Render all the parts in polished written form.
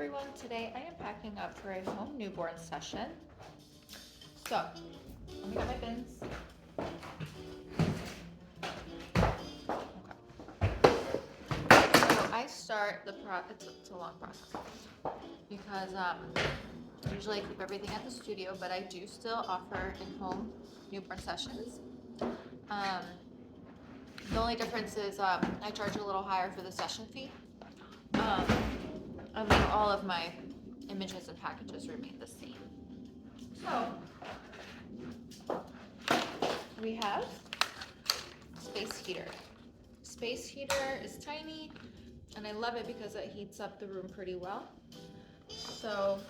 everyone, today I am packing up for a home newborn session. So, let me get my bins. Okay. So I start it's a long process because usually I keep everything at the studio, but I do still offer in-home newborn sessions. The only difference is I charge a little higher for the session fee. And then all of my images and packages remain the same. So we have space heater. Space heater is tiny and I love it because it heats up the room pretty well. So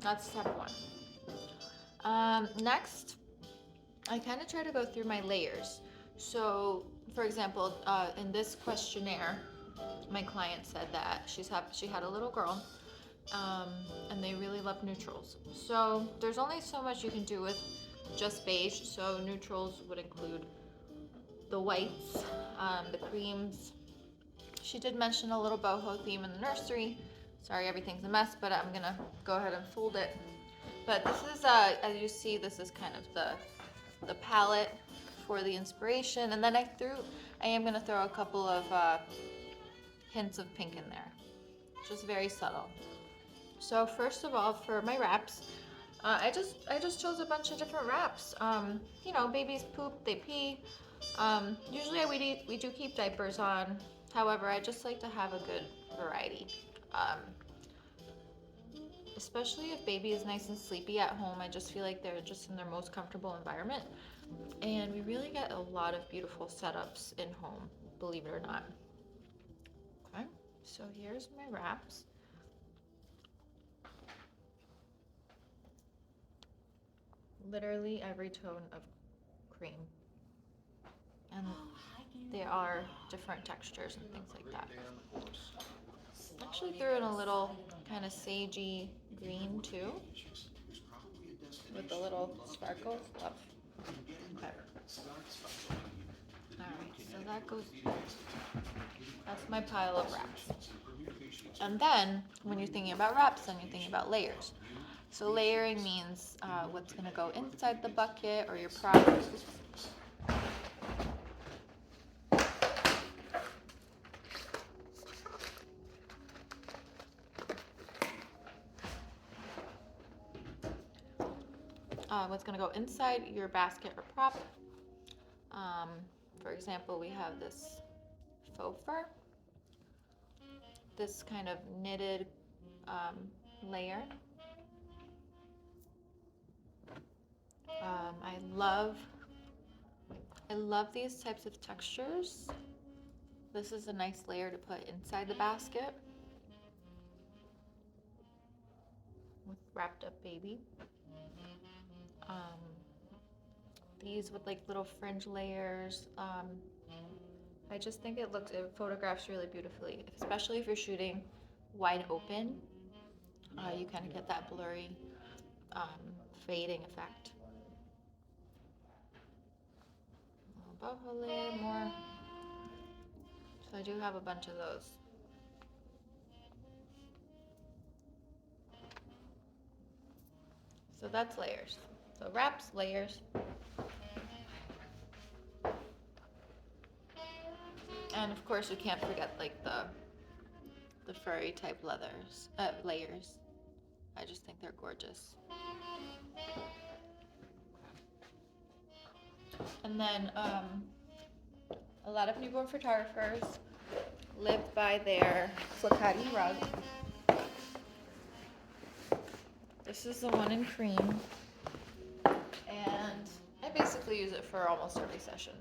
that's step one. Next, I kind of try to go through my layers. So for example, in this questionnaire, my client said that she had a little girl and they really love neutrals. So there's only so much you can do with just beige. So neutrals would include the whites, the creams. She did mention a little boho theme in the nursery. Sorry, everything's a mess, but I'm gonna go ahead and fold it. But this is, as you see, this is kind of the palette for the inspiration. And then I am gonna throw a couple of hints of pink in there, just very subtle. So first of all, for my wraps, I just chose a bunch of different wraps. You know, babies poop, they pee. Usually we do keep diapers on. However, I just like to have a good variety. Especially if baby is nice and sleepy at home, I just feel like they're just in their most comfortable environment. And we really get a lot of beautiful setups in home, believe it or not. Okay, so here's my wraps. Literally every tone of cream. And they are different textures and things like that. Actually threw in a little kind of sagey green too, with the little sparkles. Love. Okay. Alright, so that's my pile of wraps. And then when you're thinking about wraps, then you're thinking about layers. So layering means what's going to go inside the bucket or your product. What's going to go inside your basket or prop. For example, we have this faux fur, this kind of knitted layer. I love these types of textures. This is a nice layer to put inside the basket with wrapped up baby. These with like little fringe layers. I just think it photographs really beautifully, especially if you're shooting wide open. You kind of get that blurry, fading effect. A little boho layer, more. So I do have a bunch of those. So that's layers. So wraps, layers. And of course you can't forget like the furry type layers. I just think they're gorgeous. And then a lot of newborn photographers live by their flaccati rug. This is the one in cream, and I basically use it for almost every session.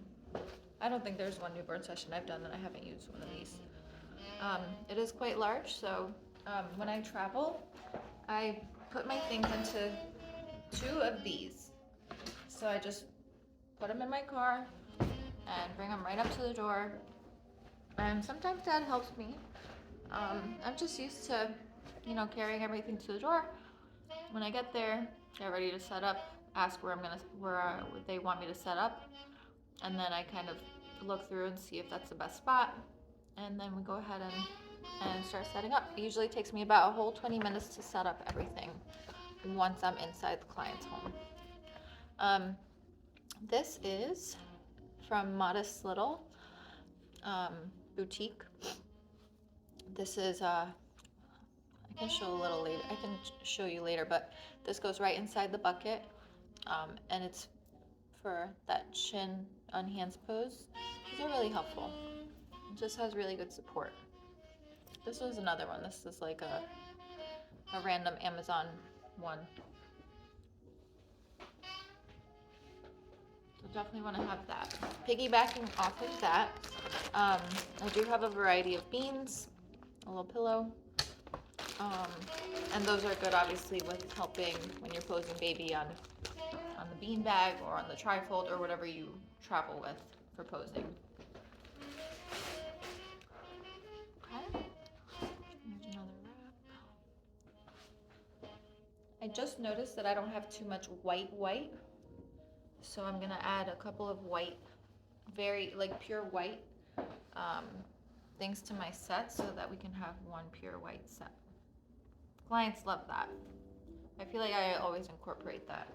I don't think there's one newborn session I've done that I haven't used one of these. It is quite large, so when I travel, I put my things into 2 of these. So I just put them in my car and bring them right up to the door. And sometimes Dad helps me. I'm just used to, you know, carrying everything to the door. When I get there, get ready to set up, ask where they want me to set up, and then I kind of look through and see if that's the best spot. and then we go ahead and start setting up. It usually takes me about a whole 20 minutes to set up everything once I'm inside the client's home. This is from Modest Little Boutique. This is I can show a little later. I can show you later, but this goes right inside the bucket, and it's for that chin on hands pose. These are really helpful. It just has really good support. This was another one. This is like a random Amazon one. So definitely want to have that. Piggybacking off of that, I do have a variety of beans, a little pillow, and those are good obviously with helping when you're posing baby on the bean bag or on the trifold or whatever you travel with for posing. Okay. Here's another wrap. I just noticed that I don't have too much white, so I'm gonna add a couple of white, very like pure white things to my set so that we can have one pure white set. Clients love that. I feel like I always incorporate that.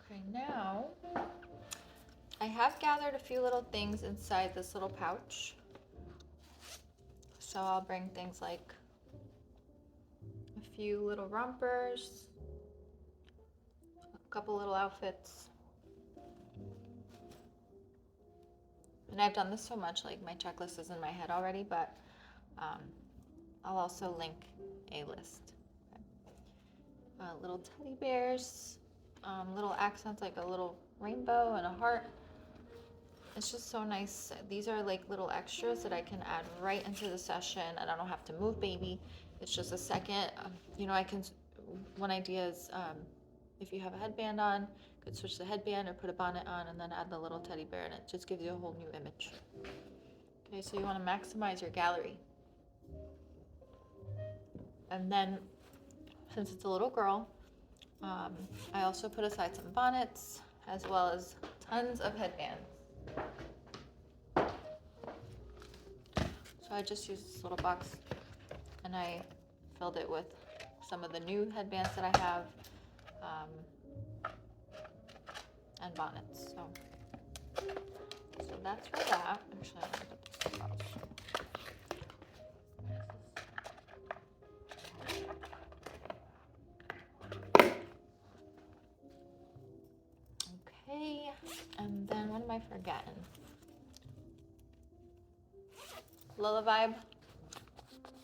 Okay, now I have gathered a few little things inside this little pouch. So I'll bring things like a few little rompers, a couple little outfits. And I've done this so much, like my checklist is in my head already, but I'll also link a list. Okay. Little teddy bears, little accents like a little rainbow and a heart. It's just so nice. These are like little extras that I can add right into the session, and I don't have to move baby. It's just a second. You know, one idea is if you have a headband on, you could switch the headband or put a bonnet on and then add the little teddy bear, and it just gives you a whole new image. Okay, so you want to maximize your gallery. And then, since it's a little girl, I also put aside some bonnets as well as tons of headbands. So I just used this little box and I filled it with some of the new headbands that I have and bonnets. So that's for that. Actually, I'm gonna put this across. Okay, and then what am I forgetting? Lullaby,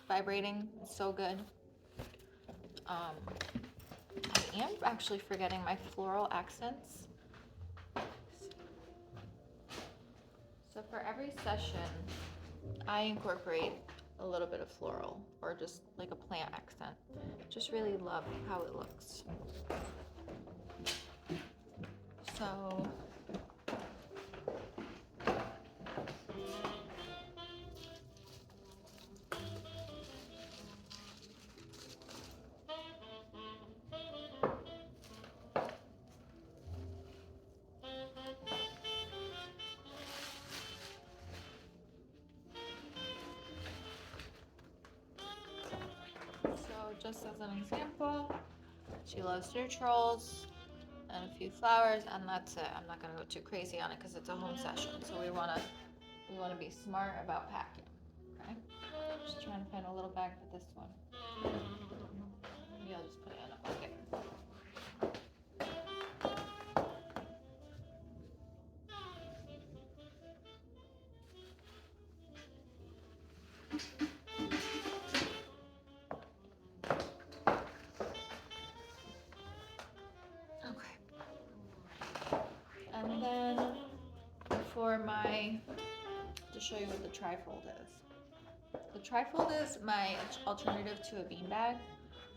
vibrating, it's so good. I am actually forgetting my floral accents. So for every session, I incorporate a little bit of floral or just like a plant accent. Just really love how it looks. So just as an example, she loves neutrals and a few flowers, and that's it. I'm not gonna go too crazy on it because it's a home session, so we wanna be smart about packing. Okay, just trying to find a little bag for this one. Maybe I'll just put it in a bucket. And then to show you what the trifold is. The trifold is my alternative to a beanbag.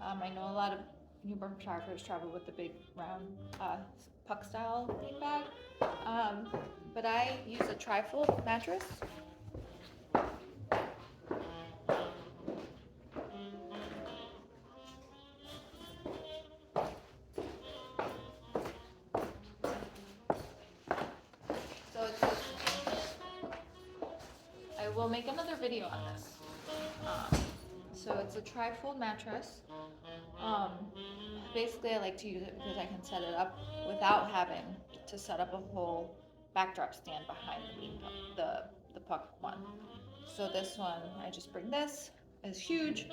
I know a lot of newborn photographers travel with the big round puck style beanbag, but I use a trifold mattress. So I will make another video on this. So it's a trifold mattress. Basically, I like to use it because I can set it up without having to set up a whole backdrop stand behind the puck one. So this one, I just bring this. It's huge,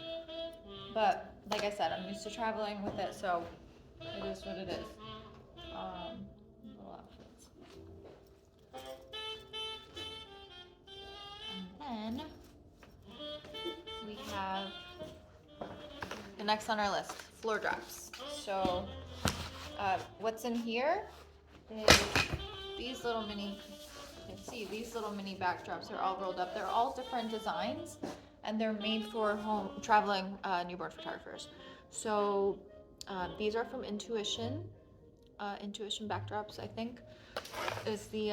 but like I said, I'm used to traveling with it, so it is what it is. Little outfits. And then we have the next on our list, floor drops. So what's in here is these little mini, you can see these little mini backdrops are all rolled up. They're all different designs and they're made for home traveling newborn photographers. So these are from Intuition. Intuition Backdrops, I think, is the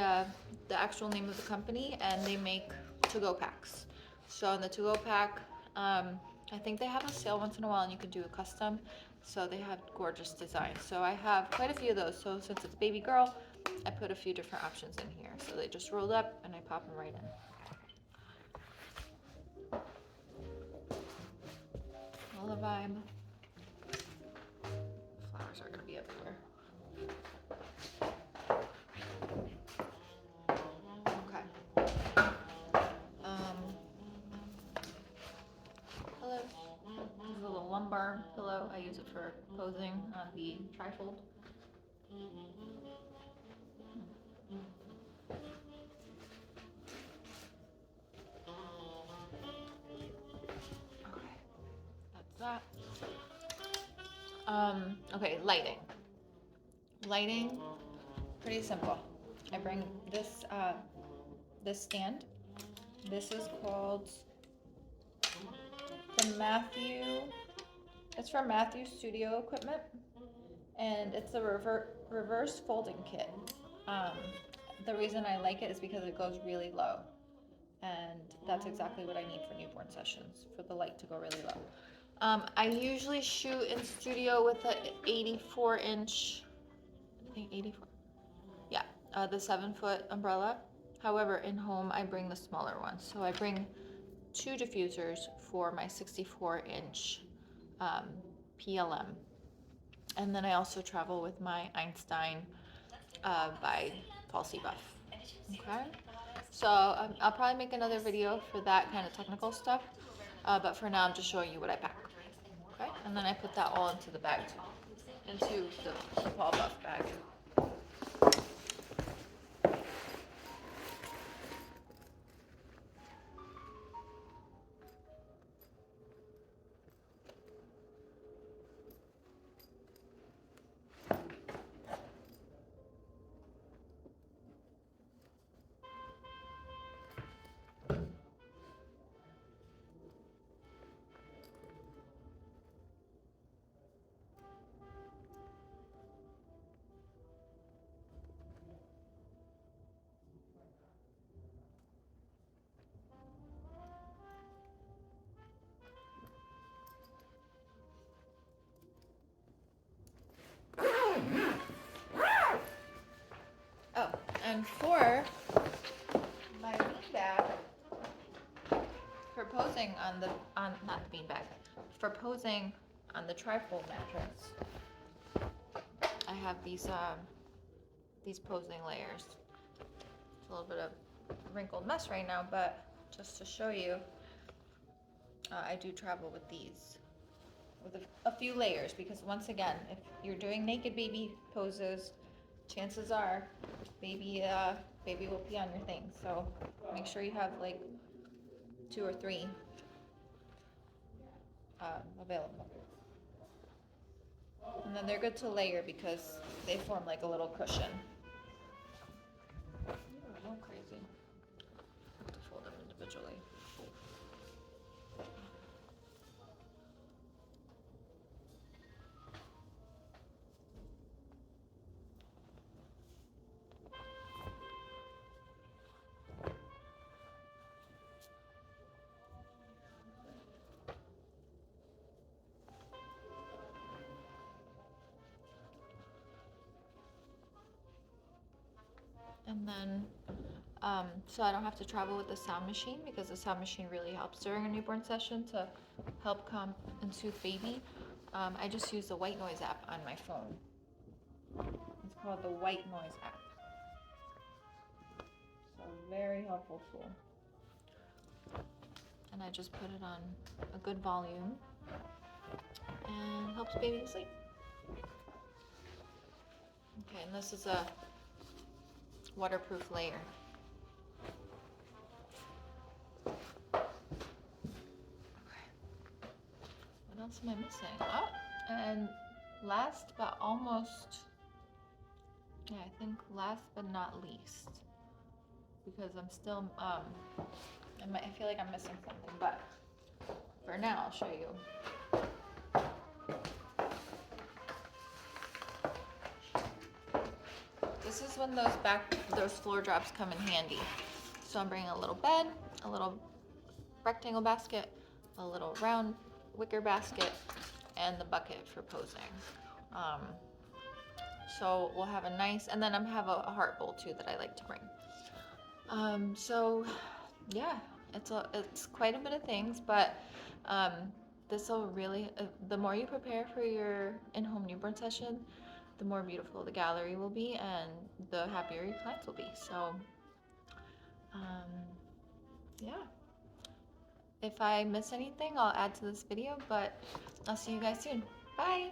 actual name of the company, and they make to-go packs. So in the to-go pack, I think they have a sale once in a while and you can do a custom. So they have gorgeous designs. So I have quite a few of those. So since it's baby girl, I put a few different options in here. So they just rolled up and I pop them right in. All the vibe. Flowers are gonna be everywhere. Okay. Hello. This is a little lumbar pillow. I use it for posing on the trifold. Okay, that's that. Okay, lighting. Lighting, pretty simple. I bring this this stand. This is called the Matthew. It's from Matthew Studio Equipment, and it's a reverse folding kit. The reason I like it is because it goes really low, and that's exactly what I need for newborn sessions, for the light to go really low. I usually shoot in studio with the 84-inch, I think 84, yeah, the 7-foot umbrella. However, in home, I bring the smaller one. So I bring 2 diffusers for my 64-inch PLM. And then I also travel with my Einstein by Paul C. Buff. Okay, so I'll probably make another video for that kind of technical stuff, but for now I'm just showing you what I pack. Okay, and then I put that all into the bag too, into the Paul Buff bag. Oh, and for my beanbag, for posing on not the beanbag, for posing on the trifold mattress, I have these posing layers. It's a little bit of a wrinkled mess right now, but just to show you, I do travel with these, with a few layers, because once again, if you're doing naked baby poses, chances are baby will pee on your thing. So make sure you have like 2 or 3 available. And then they're good to layer because they form like a little cushion. Oh, crazy. I have to fold them individually. And then, so I don't have to travel with the sound machine, because the sound machine really helps during a newborn session to help calm and soothe baby. I just use the white noise app on my phone. It's called the white noise app. So very helpful tool. And I just put it on a good volume and helps baby to sleep. Okay, and this is a waterproof layer. What else am I missing? Oh, and last but almost, yeah, I think last but not least, because I'm still, I feel like I'm missing something, but for now, I'll show you. This is when those floor drops come in handy. So I'm bringing a little bed, a little rectangle basket, a little round wicker basket, and the bucket for posing. So we'll have a nice, and then I have a heart bowl too that I like to bring. So yeah, it's quite a bit of things, but this will really, the more you prepare for your in-home newborn session, the more beautiful the gallery will be and the happier your clients will be. So yeah, if I miss anything, I'll add to this video, but I'll see you guys soon. Bye.